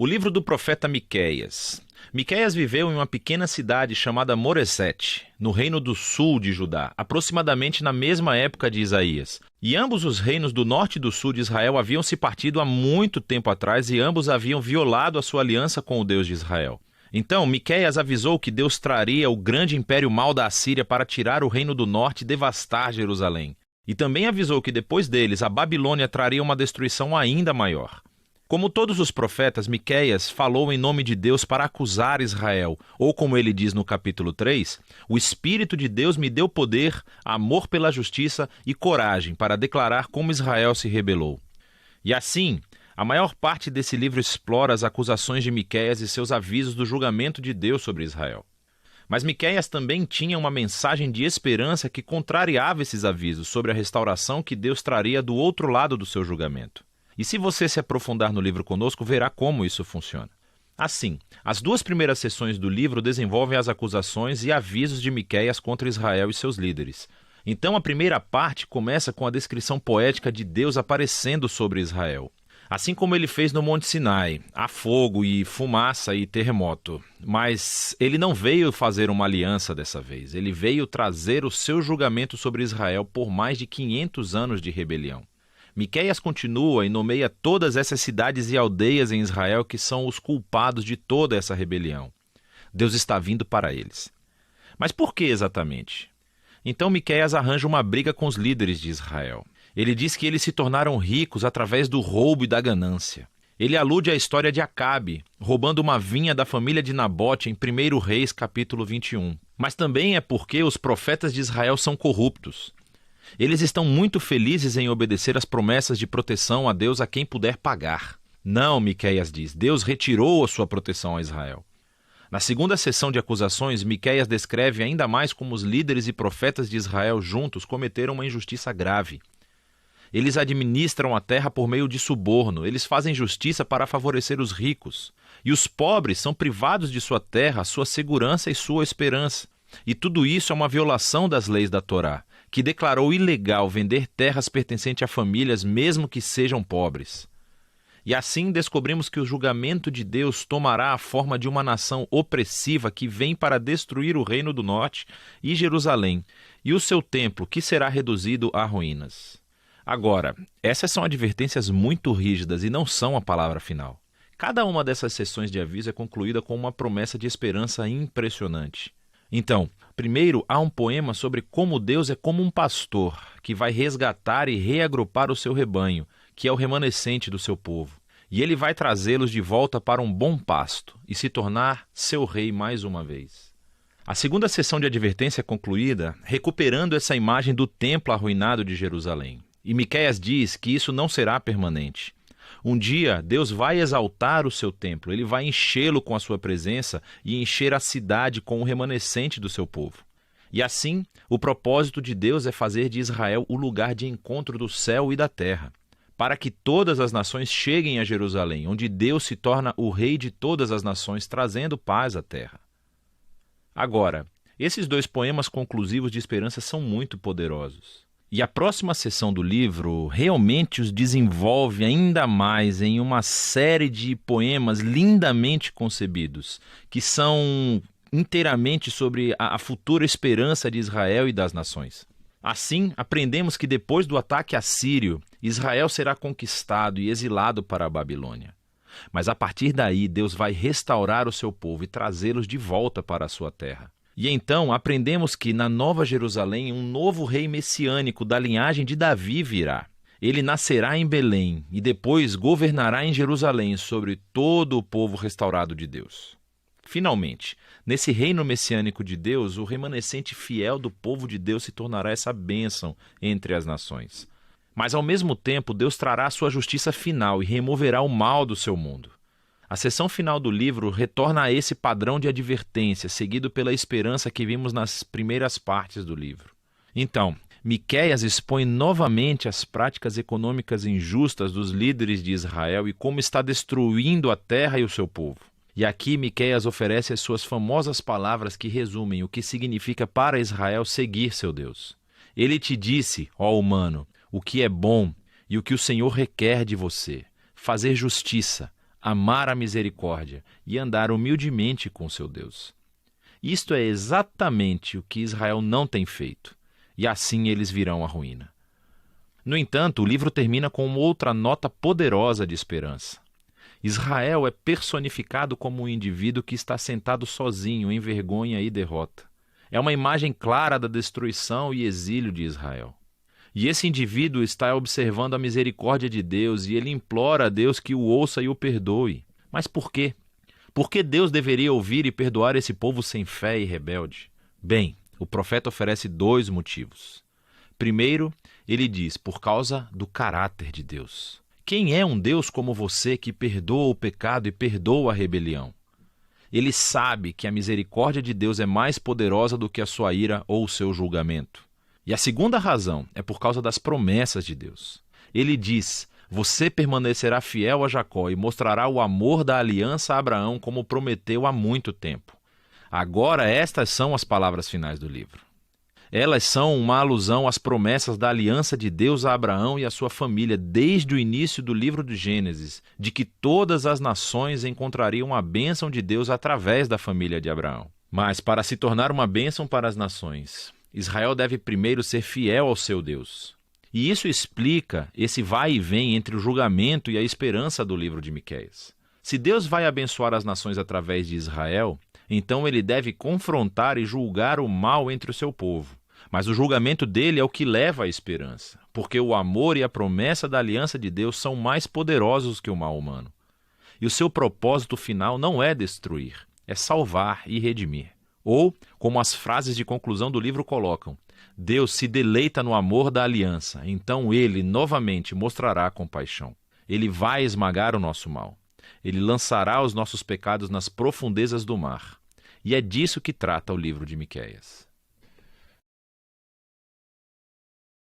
O livro do profeta Miqueias. Miqueias viveu em uma pequena cidade chamada Moresete, no reino do sul de Judá, aproximadamente na mesma época de Isaías. E ambos os reinos do norte e do sul de Israel haviam se partido há muito tempo atrás e ambos haviam violado a sua aliança com o Deus de Israel. Então, Miqueias avisou que Deus traria o grande império mau da Assíria para tirar o reino do norte e devastar Jerusalém. E também avisou que depois deles a Babilônia traria uma destruição ainda maior. Como todos os profetas, Miqueias falou em nome de Deus para acusar Israel, ou como ele diz no capítulo 3, o Espírito de Deus me deu poder, amor pela justiça e coragem para declarar como Israel se rebelou. E assim, a maior parte desse livro explora as acusações de Miqueias e seus avisos do julgamento de Deus sobre Israel. Mas Miqueias também tinha uma mensagem de esperança que contrariava esses avisos sobre a restauração que Deus traria do outro lado do seu julgamento. E se você se aprofundar no livro conosco, verá como isso funciona. Assim, as duas primeiras sessões do livro desenvolvem as acusações e avisos de Miqueias contra Israel e seus líderes. Então a primeira parte começa com a descrição poética de Deus aparecendo sobre Israel. Assim como ele fez no Monte Sinai, há fogo e fumaça e terremoto. Mas ele não veio fazer uma aliança dessa vez, ele veio trazer o seu julgamento sobre Israel por mais de 500 anos de rebelião. Miqueias continua e nomeia todas essas cidades e aldeias em Israel que são os culpados de toda essa rebelião. Deus está vindo para eles. Mas por que exatamente? Então Miqueias arranja uma briga com os líderes de Israel. Ele diz que eles se tornaram ricos através do roubo e da ganância. Ele alude à história de Acabe, roubando uma vinha da família de Nabote em 1 Reis, capítulo 21. Mas também é porque os profetas de Israel são corruptos. Eles estão muito felizes em obedecer às promessas de proteção a Deus a quem puder pagar. Não, Miqueias diz, Deus retirou a sua proteção a Israel. Na segunda sessão de acusações, Miqueias descreve ainda mais como os líderes e profetas de Israel juntos cometeram uma injustiça grave. Eles administram a terra por meio de suborno, eles fazem justiça para favorecer os ricos. E os pobres são privados de sua terra, sua segurança e sua esperança. E tudo isso é uma violação das leis da Torá, que declarou ilegal vender terras pertencentes a famílias mesmo que sejam pobres. E assim descobrimos que o julgamento de Deus tomará a forma de uma nação opressiva que vem para destruir o reino do norte e Jerusalém, e o seu templo, que será reduzido a ruínas. Agora, essas são advertências muito rígidas e não são a palavra final. Cada uma dessas sessões de aviso é concluída com uma promessa de esperança impressionante. Então, primeiro há um poema sobre como Deus é como um pastor que vai resgatar e reagrupar o seu rebanho, que é o remanescente do seu povo. E ele vai trazê-los de volta para um bom pasto e se tornar seu rei mais uma vez. A segunda sessão de advertência é concluída recuperando essa imagem do templo arruinado de Jerusalém. E Miqueias diz que isso não será permanente. Um dia, Deus vai exaltar o seu templo, ele vai enchê-lo com a sua presença e encher a cidade com o remanescente do seu povo. E assim, o propósito de Deus é fazer de Israel o lugar de encontro do céu e da terra, para que todas as nações cheguem a Jerusalém, onde Deus se torna o rei de todas as nações, trazendo paz à terra. Agora, esses dois poemas conclusivos de esperança são muito poderosos. E a próxima sessão do livro realmente os desenvolve ainda mais em uma série de poemas lindamente concebidos, que são inteiramente sobre a futura esperança de Israel e das nações. Assim, aprendemos que depois do ataque assírio, Israel será conquistado e exilado para a Babilônia. Mas a partir daí, Deus vai restaurar o seu povo e trazê-los de volta para a sua terra. E então aprendemos que na Nova Jerusalém um novo rei messiânico da linhagem de Davi virá. Ele nascerá em Belém e depois governará em Jerusalém sobre todo o povo restaurado de Deus. Finalmente, nesse reino messiânico de Deus, o remanescente fiel do povo de Deus se tornará essa bênção entre as nações. Mas ao mesmo tempo, Deus trará a sua justiça final e removerá o mal do seu mundo. A seção final do livro retorna a esse padrão de advertência, seguido pela esperança que vimos nas primeiras partes do livro. Então, Miqueias expõe novamente as práticas econômicas injustas dos líderes de Israel e como está destruindo a terra e o seu povo. E aqui Miqueias oferece as suas famosas palavras que resumem o que significa para Israel seguir seu Deus. Ele te disse, ó humano, o que é bom e o que o Senhor requer de você: fazer justiça, amar a misericórdia e andar humildemente com seu Deus. Isto é exatamente o que Israel não tem feito, e assim eles virão à ruína. No entanto, o livro termina com outra nota poderosa de esperança. Israel é personificado como um indivíduo que está sentado sozinho em vergonha e derrota. É uma imagem clara da destruição e exílio de Israel. E esse indivíduo está observando a misericórdia de Deus e ele implora a Deus que o ouça e o perdoe. Mas por quê? Por que Deus deveria ouvir e perdoar esse povo sem fé e rebelde? Bem, o profeta oferece 2 motivos. Primeiro, ele diz, por causa do caráter de Deus. Quem é um Deus como você que perdoa o pecado e perdoa a rebelião? Ele sabe que a misericórdia de Deus é mais poderosa do que a sua ira ou o seu julgamento. E a segunda razão é por causa das promessas de Deus. Ele diz, você permanecerá fiel a Jacó e mostrará o amor da aliança a Abraão como prometeu há muito tempo. Agora estas são as palavras finais do livro. Elas são uma alusão às promessas da aliança de Deus a Abraão e a sua família desde o início do livro de Gênesis, de que todas as nações encontrariam a bênção de Deus através da família de Abraão. Mas para se tornar uma bênção para as nações, Israel deve primeiro ser fiel ao seu Deus. E isso explica esse vai e vem entre o julgamento e a esperança do livro de Miqueias. Se Deus vai abençoar as nações através de Israel, então ele deve confrontar e julgar o mal entre o seu povo. Mas o julgamento dele é o que leva à esperança, porque o amor e a promessa da aliança de Deus são mais poderosos que o mal humano. E o seu propósito final não é destruir, é salvar e redimir. Ou, como as frases de conclusão do livro colocam, Deus se deleita no amor da aliança, então ele novamente mostrará compaixão. Ele vai esmagar o nosso mal. Ele lançará os nossos pecados nas profundezas do mar. E é disso que trata o livro de Miqueias.